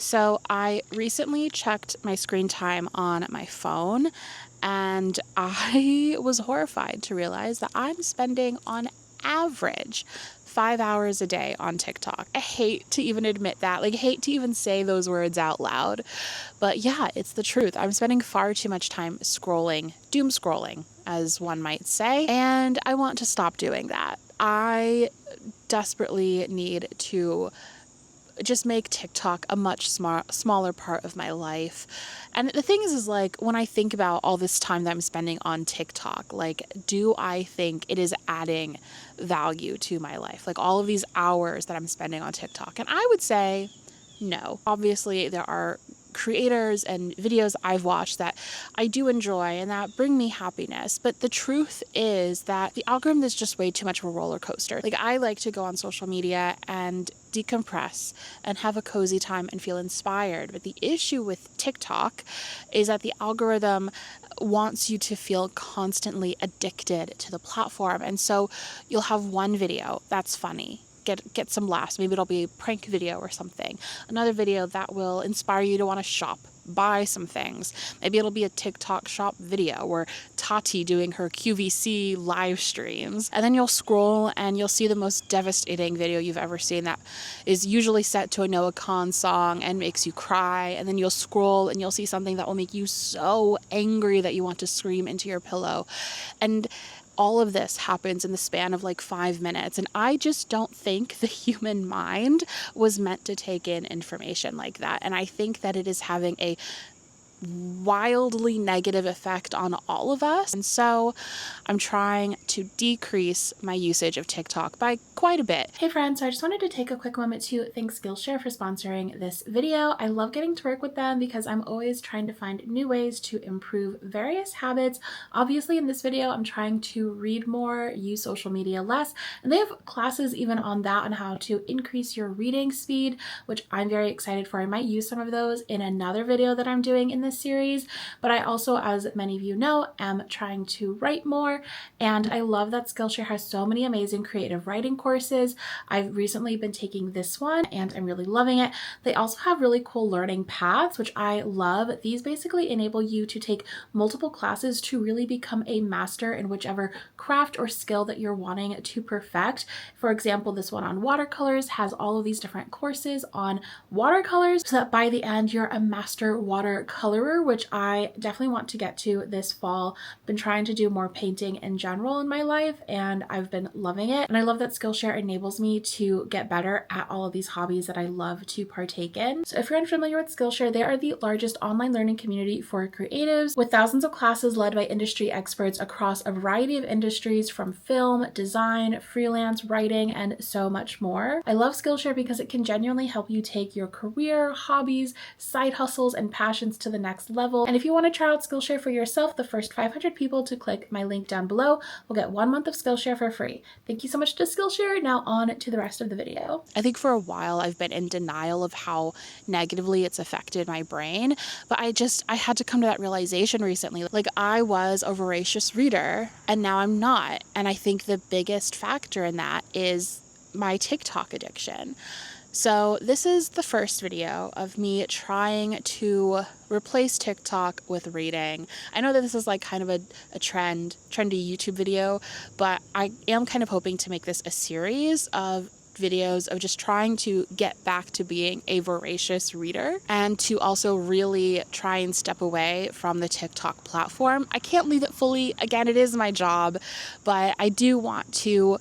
So I recently checked my screen time on my phone and I was horrified to realize that I'm spending on average 5 hours a day on TikTok. I hate to even admit that, I hate to even say those words out loud. But yeah, it's the truth. I'm spending far too much time scrolling, doom scrolling, as one might say, and I want to stop doing that. I desperately need to just make TikTok a much smaller part of my life. And the thing is like, when I think about all this time that I'm spending on TikTok, like, do I think it is adding value to my life? Like, all of these hours that I'm spending on TikTok. And I would say no. Obviously, there are creators and videos I've watched that I do enjoy and that bring me happiness. But the truth is that the algorithm is just way too much of a roller coaster. Like, I like to go on social media and decompress and have a cozy time and feel inspired. But the issue with TikTok is that the algorithm wants you to feel constantly addicted to the platform. And so you'll have one video that's funny, get some laughs. Maybe it'll be a prank video or something. Another video that will inspire you to want to shop, buy some things. Maybe it'll be a TikTok shop video or Tati doing her QVC live streams. And then you'll scroll and you'll see the most devastating video you've ever seen that is usually set to a Noah Khan song and makes you cry. And then you'll scroll and you'll see something that will make you so angry that you want to scream into your pillow. And all of this happens in the span of like 5 minutes. And I just don't think the human mind was meant to take in information like that. And I think that it is having a wildly negative effect on all of us. And so I'm trying to decrease my usage of TikTok by quite a bit. Hey friends, so I just wanted to take a quick moment to thank Skillshare for sponsoring this video. I love getting to work with them because I'm always trying to find new ways to improve various habits. Obviously in this video, I'm trying to read more, use social media less, and they have classes even on that, on how to increase your reading speed, which I'm very excited for. I might use some of those in another video that I'm doing in this series, but I also, as many of you know, am trying to write more, and I love that Skillshare has so many amazing creative writing courses. I've recently been taking this one and I'm really loving it. They also have really cool learning paths, which I love. These basically enable you to take multiple classes to really become a master in whichever craft or skill that you're wanting to perfect. For example, this one on watercolors has all of these different courses on watercolors so that by the end you're a master watercolorer, which I definitely want to get to this fall. Been trying to do more painting in general in my life and I've been loving it. And I love that Skillshare enables me to get better at all of these hobbies that I love to partake in. So if you're unfamiliar with Skillshare, they are the largest online learning community for creatives with thousands of classes led by industry experts across a variety of industries from film, design, freelance, writing, and so much more. I love Skillshare because it can genuinely help you take your career, hobbies, side hustles, and passions to the next level. And if you want to try out Skillshare for yourself, the first 500 people to click my link down below will get 1 month of Skillshare for free. Thank you so much to Skillshare. Now on to the rest of the video. I think for a while I've been in denial of how negatively it's affected my brain, but I had to come to that realization recently. Like, I was a voracious reader and now I'm not. And I think the biggest factor in that is my TikTok addiction. So this is the first video of me trying to replace TikTok with reading. I know that this is like kind of a trendy YouTube video, but I am kind of hoping to make this a series of videos of just trying to get back to being a voracious reader and to also really try and step away from the TikTok platform. I can't leave it fully. Again, it is my job, but I do want to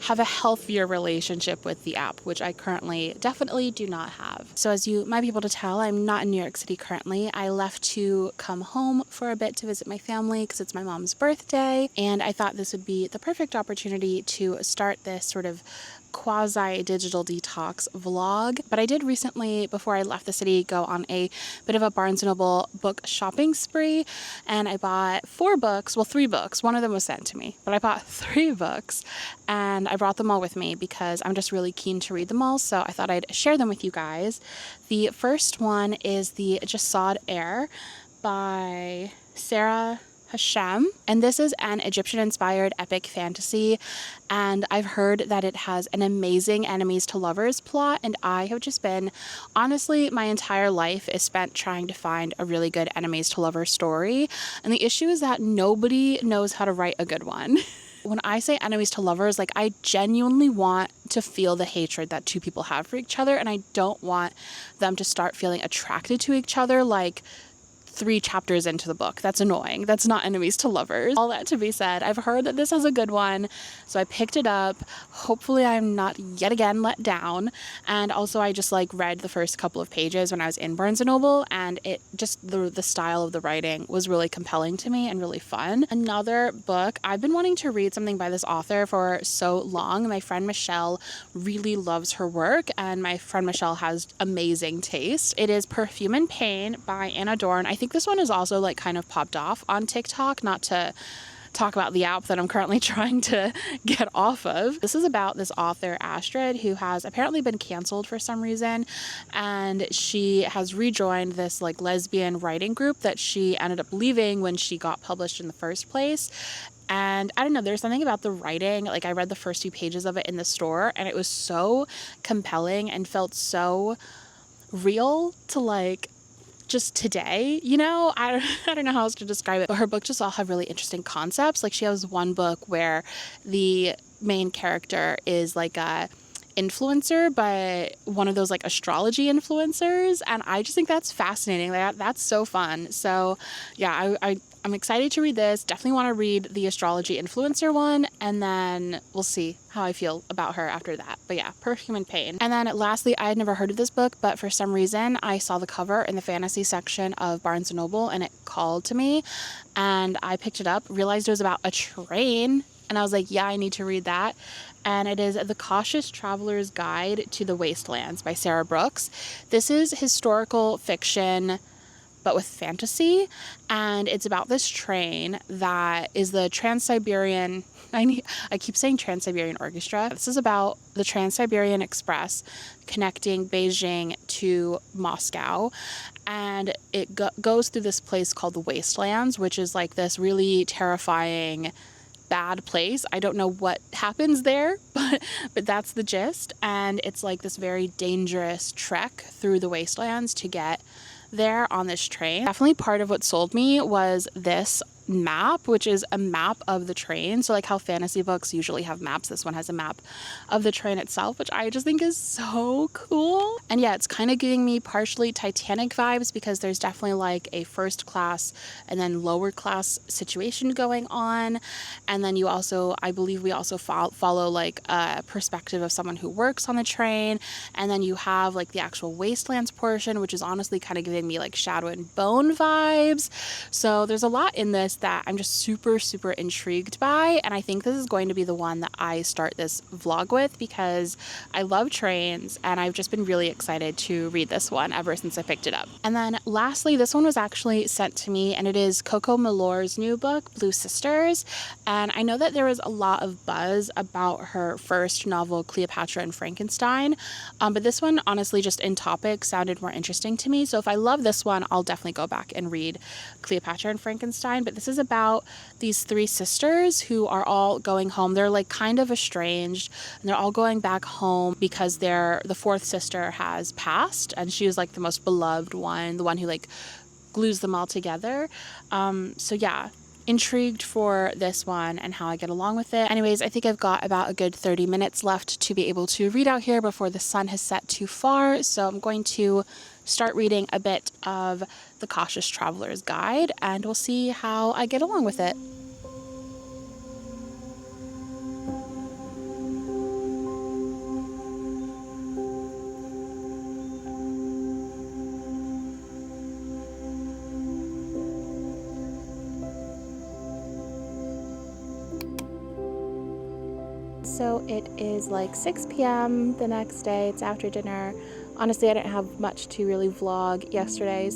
have a healthier relationship with the app, which I currently definitely do not have. So as you might be able to tell, I'm not in New York City currently. I left to come home for a bit to visit my family because it's my mom's birthday, and I thought this would be the perfect opportunity to start this sort of quasi-digital detox vlog. But I did recently, before I left the city, go on a bit of a Barnes & Noble book shopping spree, and I bought 4 books, well 3 books, one of them was sent to me, but I bought 3 books and I brought them all with me because I'm just really keen to read them all, so I thought I'd share them with you guys. The first one is the Jasad Air by Sarah Hashem, and this is an Egyptian-inspired epic fantasy, and I've heard that it has an amazing enemies to lovers plot, and I have just been, honestly, my entire life is spent trying to find a really good enemies to lovers story, and the issue is that nobody knows how to write a good one. When I say enemies to lovers, like, I genuinely want to feel the hatred that two people have for each other, and I don't want them to start feeling attracted to each other like 3 chapters into the book. That's annoying. That's not enemies to lovers. All that to be said, I've heard that this has a good one, so I picked it up. Hopefully I'm not yet again let down. And also I just like read the first couple of pages when I was in Barnes & Noble, and it just, the style of the writing was really compelling to me and really fun. Another book, I've been wanting to read something by this author for so long. My friend Michelle really loves her work, and my friend Michelle has amazing taste. It is Perfume and Pain by Anna Dorn. I think this one is also like kind of popped off on TikTok, not to talk about the app that I'm currently trying to get off of. This is about this author, Astrid, who has apparently been canceled for some reason, and she has rejoined this like lesbian writing group that she ended up leaving when she got published in the first place. And I don't know, there's something about the writing, like I read the first few pages of it in the store, and it was so compelling and felt so real to like just today, you know. I don't know how else to describe it, but her books just all have really interesting concepts. Like she has one book where the main character is like a influencer, but one of those like astrology influencers, and I just think that's fascinating. That's so fun. So yeah, I'm excited to read this. Definitely want to read the astrology influencer one, and then we'll see how I feel about her after that. But yeah, Perfume and Pain. And then lastly, I had never heard of this book, but for some reason I saw the cover in the fantasy section of Barnes & Noble, and it called to me, and I picked it up, realized it was about a train, and I was like, yeah, I need to read that. And it is The Cautious Traveler's Guide to the Wastelands by Sarah Brooks. This is historical fiction, but with fantasy, and it's about this train that is the Trans-Siberian, I keep saying Trans-Siberian Orchestra. This is about the Trans-Siberian Express connecting Beijing to Moscow, and it goes through this place called the Wastelands, which is like this really terrifying bad place. I don't know what happens there, but that's the gist, and it's like this very dangerous trek through the wastelands to get there on this train. Definitely part of what sold me was this map, which is a map of the train. So like how fantasy books usually have maps, this one has a map of the train itself, which I just think is so cool. And yeah, it's kind of giving me partially Titanic vibes, because there's definitely like a first class and then lower class situation going on. And then you also, I believe we also follow like a perspective of someone who works on the train. And then you have like the actual wastelands portion, which is honestly kind of giving me like Shadow and Bone vibes. So there's a lot in this that I'm just super intrigued by, and I think this is going to be the one that I start this vlog with, because I love trains and I've just been really excited to read this one ever since I picked it up. And then lastly, this one was actually sent to me, and it is Coco Milor's new book, Blue Sisters. And I know that there was a lot of buzz about her first novel, Cleopatra and Frankenstein, but this one honestly just in topic sounded more interesting to me. So if I love this one, I'll definitely go back and read Cleopatra and Frankenstein. But this is about these 3 sisters who are all going home. They're like kind of estranged, and they're all going back home because the 4th sister has passed, and she was like the most beloved one, the one who like glues them all together. So yeah, intrigued for this one and how I get along with it. Anyways, I think I've got about a good 30 minutes left to be able to read out here before the sun has set too far. So I'm going to start reading a bit of The Cautious Traveler's Guide, and we'll see how I get along with it. So it is like 6 p.m. the next day. It's after dinner. Honestly, I didn't have much to really vlog yesterday,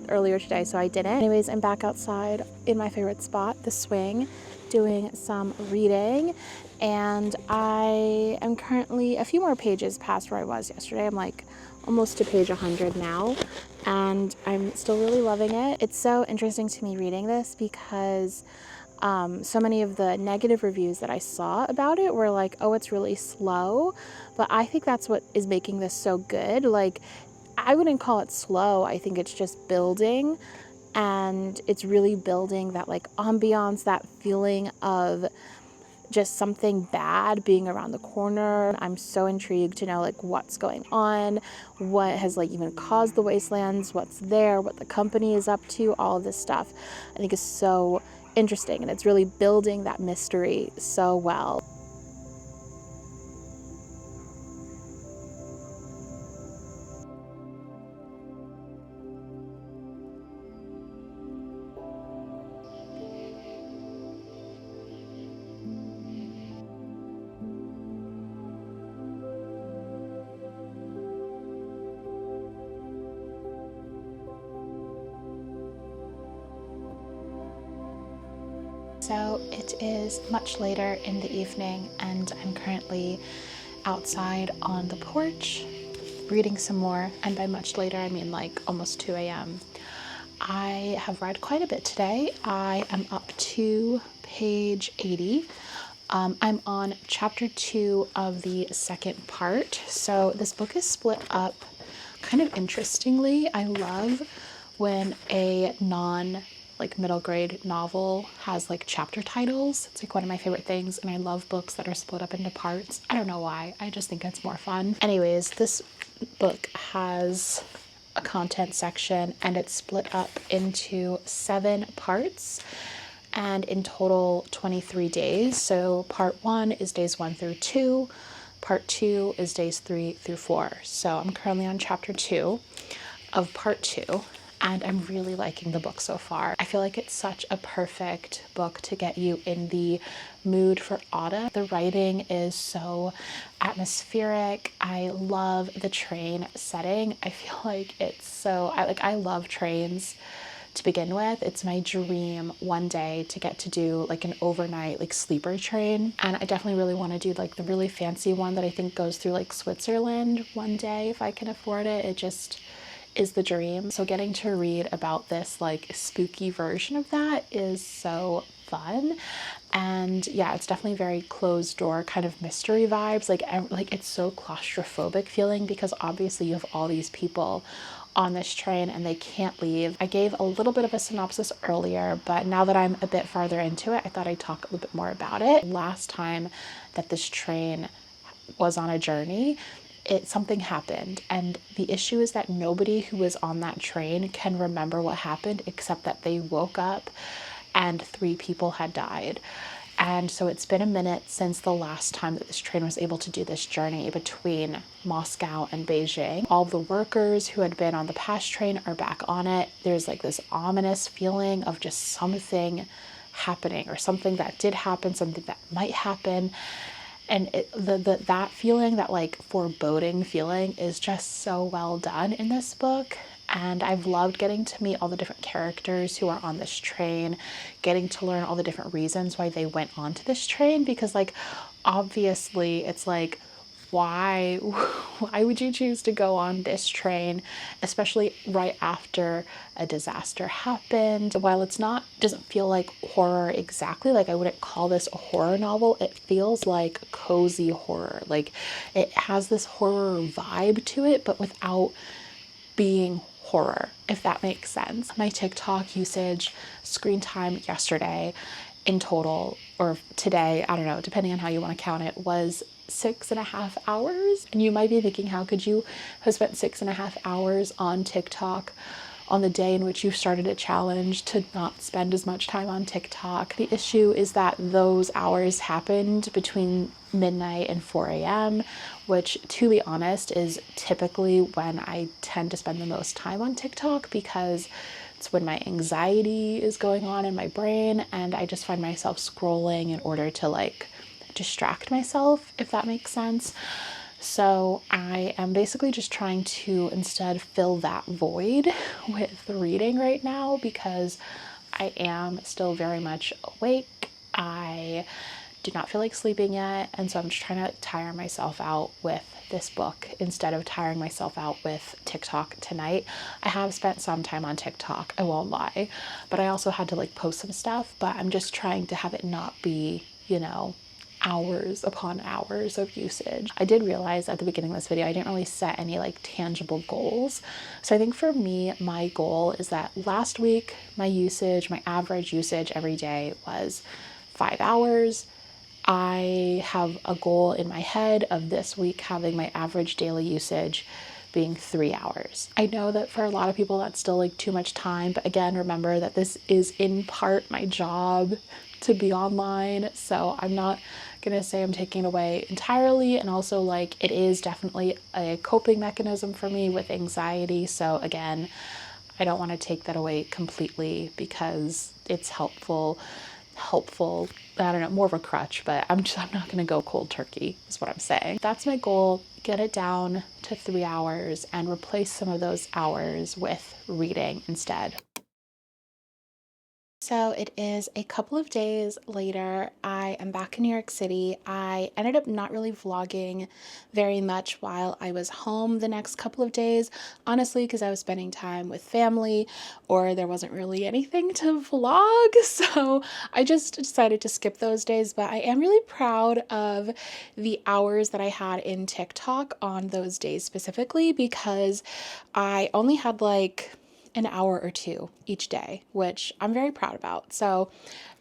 earlier today, so I didn't. Anyways, I'm back outside in my favorite spot, the swing, doing some reading, and I am currently a few more pages past where I was yesterday. I'm like almost to page 100 now, and I'm still really loving it. It's so interesting to me reading this because so many of the negative reviews that I saw about it were like, oh, it's really slow. But I think that's what is making this so good. Like, I wouldn't call it slow. I think it's just building, and it's really building that like ambiance, that feeling of just something bad being around the corner. I'm so intrigued to know like what's going on, what has like even caused the wastelands, what's there, what the company is up to. All of this stuff I think is so interesting, and it's really building that mystery so well. So it is much later in the evening, and I'm currently outside on the porch reading some more. And by much later, I mean like almost 2 a.m. I have read quite a bit today. I am up to page 80. I'm on chapter 2 of the second part. So this book is split up kind of interestingly. I love when a middle grade novel has like chapter titles. It's like one of my favorite things, and I love books that are split up into parts. I don't know why, I just think it's more fun. Anyways, this book has a content section, and it's split up into 7 parts, and in total 23 days. So part 1 is days 1 through 2, part 2 is days 3 through 4. So I'm currently on chapter 2 of part 2, and I'm really liking the book so far. I feel like it's such a perfect book to get you in the mood for autumn. The writing is so atmospheric. I love the train setting. I feel like it's so, I love trains to begin with. It's my dream one day to get to do like an overnight like sleeper train, and I definitely really want to do like the really fancy one that I think goes through like Switzerland one day if I can afford it. It just is the dream. So getting to read about this like spooky version of that is so fun. And yeah, it's definitely very closed door kind of mystery vibes. Like it's so claustrophobic feeling because obviously you have all these people on this train and they can't leave. I gave a little bit of a synopsis earlier, but now that I'm a bit farther into it, I thought I'd talk a little bit more about it. Last time that this train was on a journey, something happened, and the issue is that nobody who was on that train can remember what happened except that they woke up and 3 people had died. And so it's been a minute since the last time that this train was able to do this journey between Moscow and Beijing. All the workers who had been on the past train are back on it. There's like this ominous feeling of just something happening, or something that did happen, something that might happen. And that feeling, that like foreboding feeling, is just so well done in this book. And I've loved getting to meet all the different characters who are on this train, getting to learn all the different reasons why they went onto this train, because like obviously it's like, why would you choose to go on this train, especially right after a disaster happened? While doesn't feel like horror exactly, like I wouldn't call this a horror novel, it feels like cozy horror. Like it has this horror vibe to it, but without being horror, if that makes sense. My TikTok usage, screen time yesterday in total, or today, I don't know, depending on how you want to count it, was 6.5 hours. And you might be thinking, how could you have spent 6.5 hours on TikTok on the day in which you started a challenge to not spend as much time on TikTok? The issue is that those hours happened between midnight and 4 a.m., which, to be honest, is typically when I tend to spend the most time on TikTok, because it's when my anxiety is going on in my brain and I just find myself scrolling in order to like distract myself, if that makes sense. So I am basically just trying to instead fill that void with reading right now, because I am still very much awake. I do not feel like sleeping yet, and so I'm just trying to tire myself out with this book instead of tiring myself out with TikTok tonight. I have spent some time on TikTok, I won't lie, but I also had to like post some stuff, but I'm just trying to have it not be, you know, hours upon hours of usage. I did realize at the beginning of this video, I didn't really set any like tangible goals. So I think for me, my goal is that last week, my average usage every day was 5 hours. I have a goal in my head of this week having my average daily usage being 3 hours. I know that for a lot of people that's still like too much time, but again, remember that this is in part my job to be online, so I'm not gonna say I'm taking it away entirely, and also like it is definitely a coping mechanism for me with anxiety, so again, I don't want to take that away completely because it's helpful, I don't know, more of a crutch, but I'm not going to go cold turkey is what I'm saying. That's my goal. Get it down to 3 hours and replace some of those hours with reading instead. So it is a couple of days later. I am back in New York City. I ended up not really vlogging very much while I was home the next couple of days, honestly, because I was spending time with family or there wasn't really anything to vlog. So I just decided to skip those days, but I am really proud of the hours that I had in TikTok on those days specifically, because I only had like an hour or two each day, which I'm very proud about. So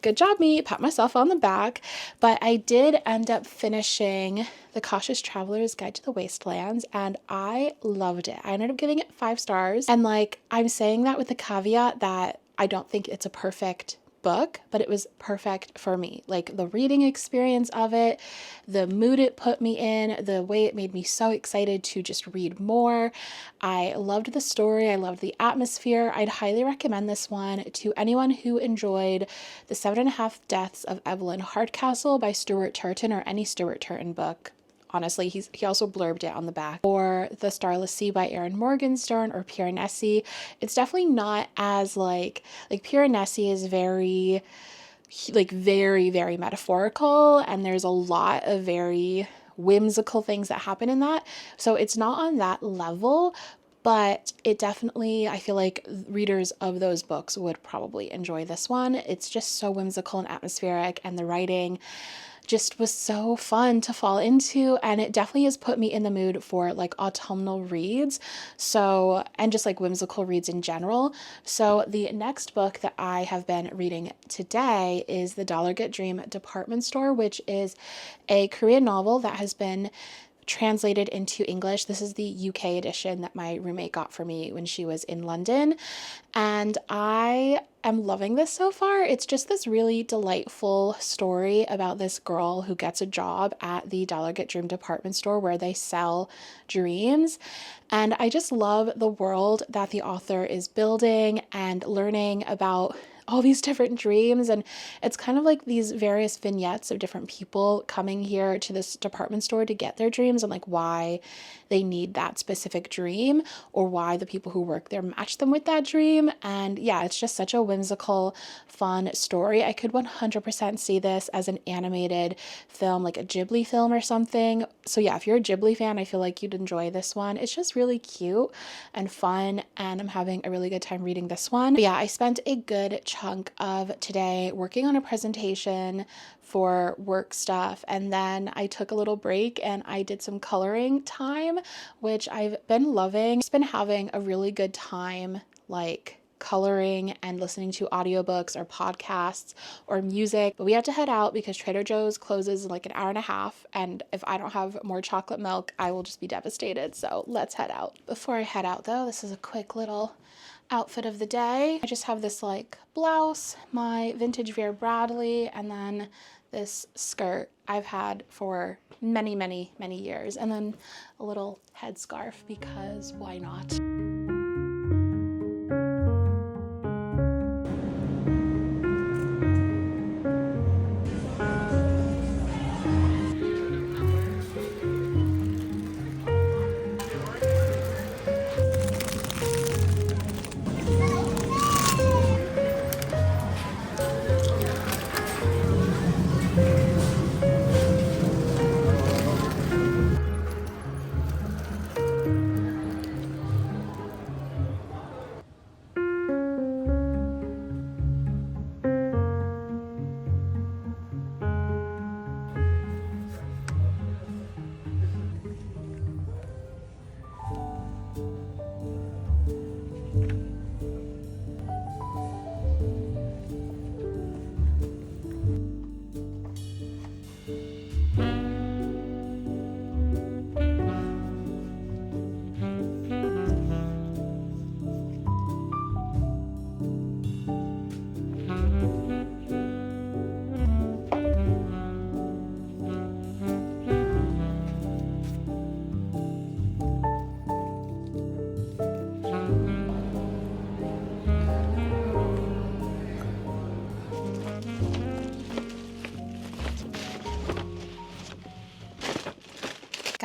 good job me, pat myself on the back. But I did end up finishing The Cautious Traveler's Guide to the Wastelands and I loved it. I ended up giving it 5 stars. And like, I'm saying that with the caveat that I don't think it's a perfect book, but it was perfect for me. Like the reading experience of it, the mood it put me in, the way it made me so excited to just read more. I loved the story. I loved the atmosphere. I'd highly recommend this one to anyone who enjoyed The 7.5 Deaths of Evelyn Hardcastle by Stuart Turton, or any Stuart Turton book. Honestly, he also blurbed it on the back. Or The Starless Sea by Erin Morgenstern, or Piranesi. It's definitely not as like Piranesi is very metaphorical, and there's a lot of very whimsical things that happen in that. So it's not on that level, but it definitely, I feel like readers of those books would probably enjoy this one. It's just so whimsical and atmospheric, and the writing just was so fun to fall into, and it definitely has put me in the mood for like autumnal reads, so, and just like whimsical reads in general. So the next book that I have been reading today is The Dollar Get Dream Department Store, which is a Korean novel that has been translated into English. This is the UK edition that my roommate got for me when she was in London, and I am loving this so far. It's just this really delightful story about this girl who gets a job at the Dollar Get Dream department store where they sell dreams. And I just love the world that the author is building and learning about all these different dreams, and it's kind of like these various vignettes of different people coming here to this department store to get their dreams, and like why they need that specific dream, or why the people who work there match them with that dream. And yeah, it's just such a whimsical, fun story. I could 100% see this as an animated film, like a Ghibli film or something. So yeah, if you're a Ghibli fan, I feel like you'd enjoy this one. It's just really cute and fun, and I'm having a really good time reading this one. But yeah, I spent a good chunk of today working on a presentation for work stuff, and then I took a little break and I did some coloring time, which I've been loving. Just been having a really good time like coloring and listening to audiobooks or podcasts or music. But we have to head out because Trader Joe's closes in like an hour and a half, and if I don't have more chocolate milk, I will just be devastated. So let's head out. Before I head out though, this is a quick little outfit of the day. I just have this like blouse, my vintage Vera Bradley, and then this skirt I've had for many years, and then a little headscarf because why not?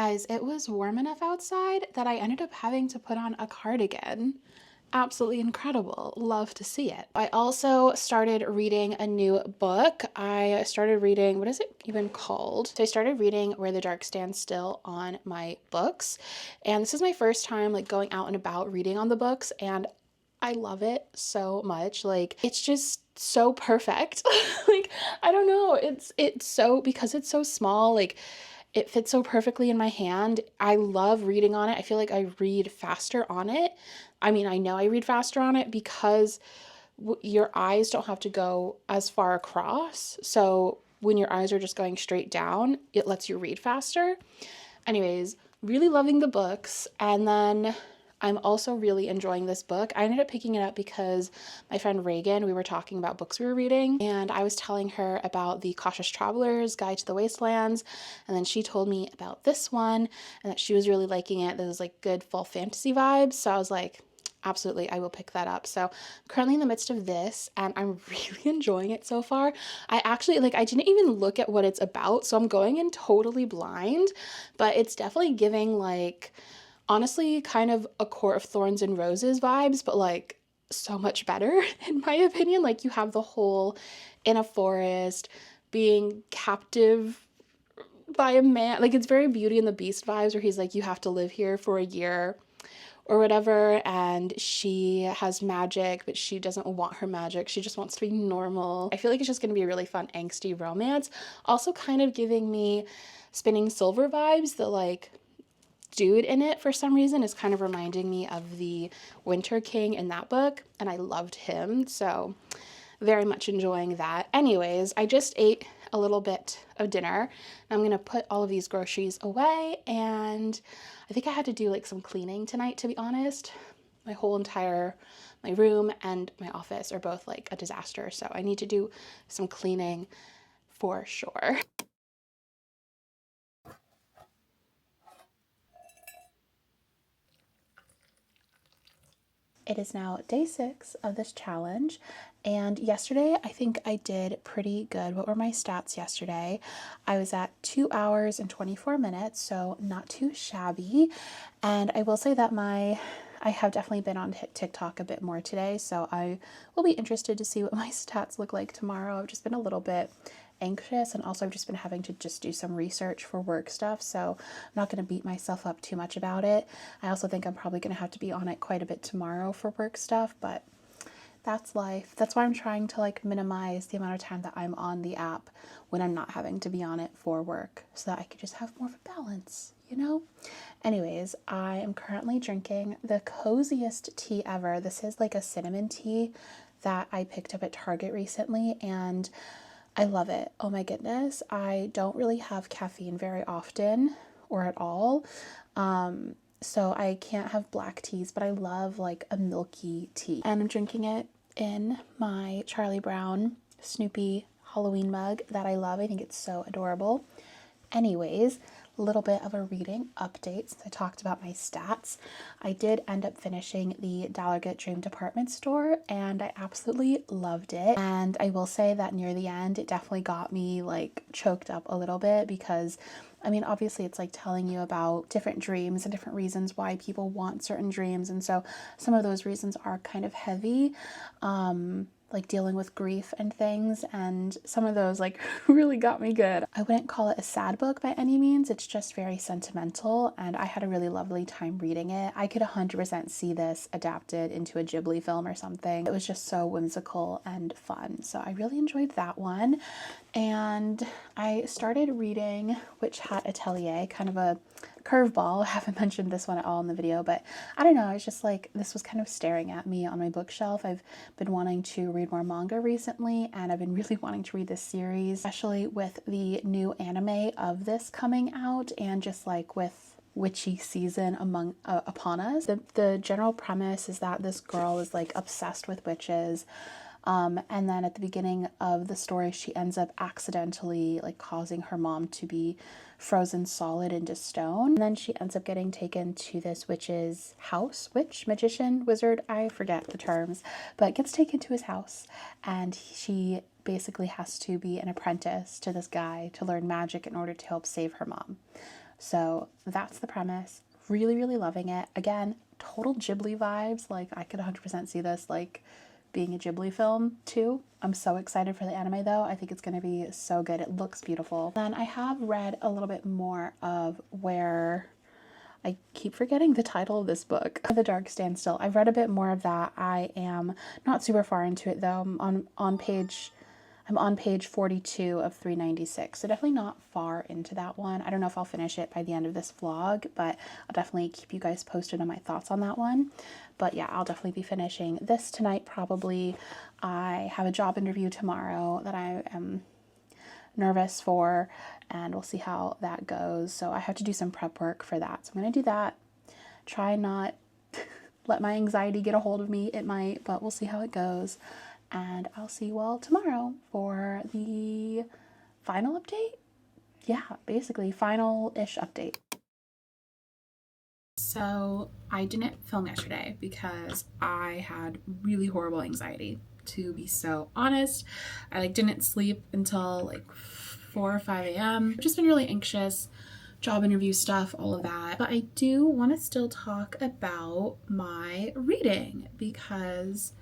Guys, it was warm enough outside that I ended up having to put on a cardigan. Absolutely incredible. Love to see it. I also started reading a new book. I started reading, what is it even called? So I started reading Where the Dark Stands Still on my books. And this is my first time like going out and about reading on the books, and I love it so much. Like, it's just so perfect. Like, I don't know. It's so, because it's so small, like it fits so perfectly in my hand. I love reading on it. I feel like I read faster on it. I mean, I know I read faster on it because your eyes don't have to go as far across. So when your eyes are just going straight down, it lets you read faster. Anyways, really loving the books. And then I'm also really enjoying this book. I ended up picking it up because my friend Reagan, we were talking about books we were reading, and I was telling her about the Cautious Traveler's Guide to the Wastelands, and then she told me about this one and that she was really liking it. There was like good full fantasy vibes. So I was like, absolutely, I will pick that up. So I'm currently in the midst of this and I'm really enjoying it so far. I actually, like, I didn't even look at what it's about, so I'm going in totally blind, but it's definitely giving like, honestly, kind of a Court of Thorns and Roses vibes, but like so much better in my opinion. Like, you have the whole in a forest being captive by a man. Like, it's very Beauty and the Beast vibes, where he's like, you have to live here for a year or whatever, and she has magic, but she doesn't want her magic. She just wants to be normal. I feel like it's just going to be a really fun, angsty romance. Also kind of giving me Spinning Silver vibes. The like dude in it, for some reason, is kind of reminding me of the Winter King in that book, and I loved him, so very much enjoying that. Anyways, I just ate a little bit of dinner. I'm gonna put all of these groceries away, and I think I had to do like some cleaning tonight, to be honest. My whole entire, my room and my office are both like a disaster, so I need to do some cleaning for sure. It is now day 6 of this challenge, and yesterday I think I did pretty good. What were my stats yesterday? I was at 2 hours and 24 minutes, so not too shabby. And I will say that I have definitely been on TikTok a bit more today, so I will be interested to see what my stats look like tomorrow. I've just been a little bit anxious, and also I've just been having to just do some research for work stuff, so I'm not going to beat myself up too much about it. I also think I'm probably going to have to be on it quite a bit tomorrow for work stuff, but that's life. That's why I'm trying to like minimize the amount of time that I'm on the app when I'm not having to be on it for work, so that I could just have more of a balance, you know? Anyways, I am currently drinking the coziest tea ever. This is like a cinnamon tea that I picked up at Target recently, and I love it. Oh my goodness. I don't really have caffeine very often or at all. So I can't have black teas, but I love like a milky tea. And I'm drinking it in my Charlie Brown Snoopy Halloween mug that I love. I think it's so adorable. Anyways, a little bit of a reading update since I talked about my stats. I did end up finishing the Delegate Dream Department Store, and I absolutely loved it. And I will say that near the end, it definitely got me like choked up a little bit, because I mean, obviously it's like telling you about different dreams and different reasons why people want certain dreams. And so some of those reasons are kind of heavy. Like dealing with grief and things, and some of those like really got me good. I wouldn't call it a sad book by any means. It's just very sentimental, and I had a really lovely time reading it. I could 100% see this adapted into a Ghibli film or something. It was just so whimsical and fun, so I really enjoyed that one. And I started reading Witch Hat Atelier, kind of a curveball. I haven't mentioned this one at all in the video, but I don't know, it's just like this was kind of staring at me on my bookshelf. I've been wanting to read more manga recently, and I've been really wanting to read this series, especially with the new anime of this coming out, and just like with witchy season upon us. The general premise is that this girl is like obsessed with witches. And then at the beginning of the story, she ends up accidentally like causing her mom to be frozen solid into stone. And then she ends up getting taken to this witch's house, witch, magician, wizard, I forget the terms, but gets taken to his house, and she basically has to be an apprentice to this guy to learn magic in order to help save her mom. So that's the premise. Really, really loving it. Again, total Ghibli vibes. Like, I could 100% see this like being a Ghibli film too. I'm so excited for the anime though. I think it's going to be so good. It looks beautiful. Then I have read a little bit more of where I keep forgetting the title of this book, The Dark Standstill. I've read a bit more of that. I am not super far into it though. I'm on page 42 of 396, so definitely not far into that one. I don't know if I'll finish it by the end of this vlog, but I'll definitely keep you guys posted on my thoughts on that one. But yeah, I'll definitely be finishing this tonight probably. I have a job interview tomorrow that I am nervous for, and we'll see how that goes. So I have to do some prep work for that. So I'm going to do that. Try not let my anxiety get a hold of me. It might, but we'll see how it goes. And I'll see you all tomorrow for the final update. Yeah, basically final-ish update. So I didn't film yesterday because I had really horrible anxiety, to be so honest. I didn't sleep until 4 or 5 a.m. I've just been really anxious, job interview stuff, all of that. But I do want to still talk about my reading because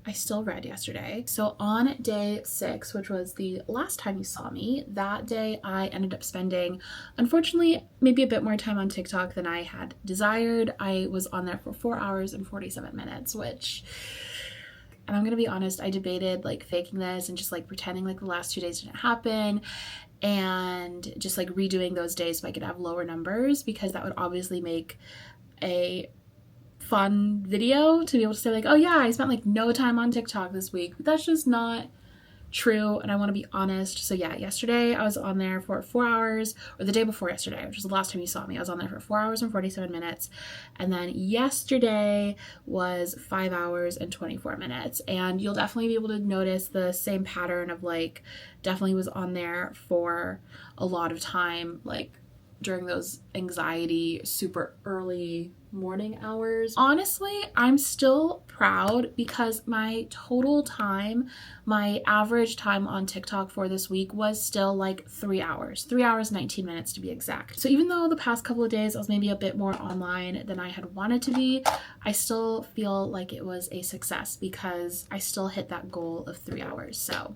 I still read yesterday. So on day 6, which was the last time you saw me, that day I ended up spending, unfortunately, maybe a bit more time on TikTok than I had desired. I was on there for 4 hours and 47 minutes, which, and I'm gonna be honest, I debated faking this and just pretending the last 2 days didn't happen and just redoing those days so I could have lower numbers, because that would obviously make a fun video to be able to say oh yeah, I spent no time on TikTok this week, but that's just not true, and I want to be honest. So yeah, yesterday I was on there for 4 hours, or the day before yesterday, which was the last time you saw me, I was on there for 4 hours and 47 minutes, and then yesterday was 5 hours and 24 minutes, and you'll definitely be able to notice the same pattern of definitely was on there for a lot of time, during those anxiety super early morning hours. Honestly, I'm still proud because my total time, my average time on TikTok for this week was still 3 hours, 3 hours, 19 minutes to be exact. So even though the past couple of days I was maybe a bit more online than I had wanted to be, I still feel like it was a success because I still hit that goal of 3 hours. So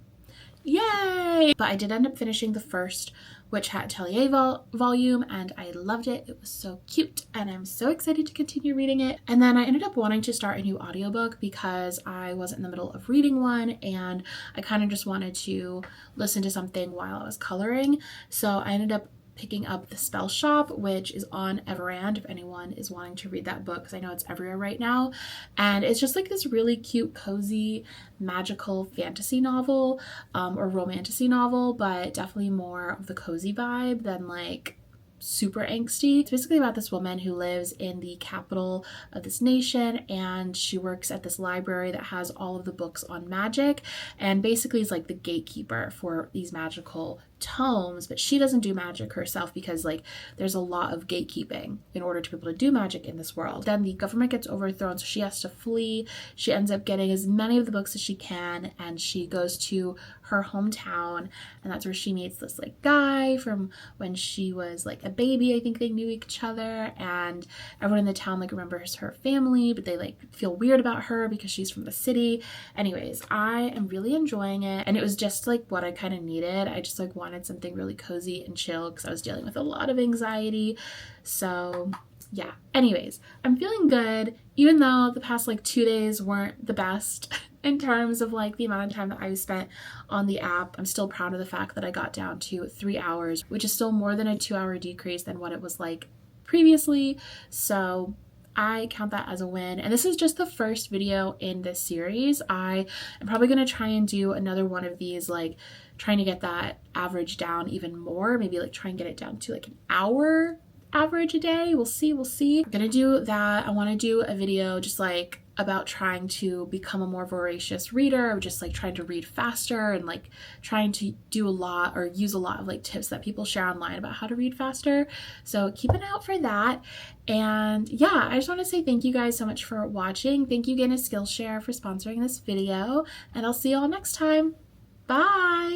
yay! But I did end up finishing the first Witch Hat Atelier volume, and I loved it. It was so cute, and I'm so excited to continue reading it. And then I ended up wanting to start a new audiobook because I was in the middle of reading one, and I kind of just wanted to listen to something while I was coloring. So I ended up picking up The Spell Shop, which is on Everand if anyone is wanting to read that book, because I know it's everywhere right now. And it's just this really cute, cozy, magical fantasy novel, or romantasy novel, but definitely more of the cozy vibe than super angsty. It's basically about this woman who lives in the capital of this nation, and she works at this library that has all of the books on magic, and basically is the gatekeeper for these magical tomes, but she doesn't do magic herself because there's a lot of gatekeeping in order to be able to do magic in this world. Then the government gets overthrown, so she has to flee. She ends up getting as many of the books as she can, and she goes to her hometown, and that's where she meets this guy from when she was a baby. I think they knew each other, and everyone in the town remembers her family, but they feel weird about her because she's from the city. Anyways, I am really enjoying it, and it was just what I kind of needed. I just wanted something really cozy and chill because I was dealing with a lot of anxiety. So yeah, anyways, I'm feeling good, even though the past 2 days weren't the best in terms of the amount of time that I spent on the app. I'm still proud of the fact that I got down to 3 hours, which is still more than a 2-hour decrease than what it was previously. So I count that as a win. And this is just the first video in this series. I am probably going to try and do another one of these, trying to get that average down even more, maybe try and get it down to an hour average a day. We'll see. I'm gonna do that. I want to do a video just about trying to become a more voracious reader, or just trying to read faster, and trying to do a lot or use a lot of tips that people share online about how to read faster. So keep an eye out for that. And yeah, I just want to say thank you guys so much for watching. Thank you again to Skillshare for sponsoring this video, and I'll see you all next time. Bye!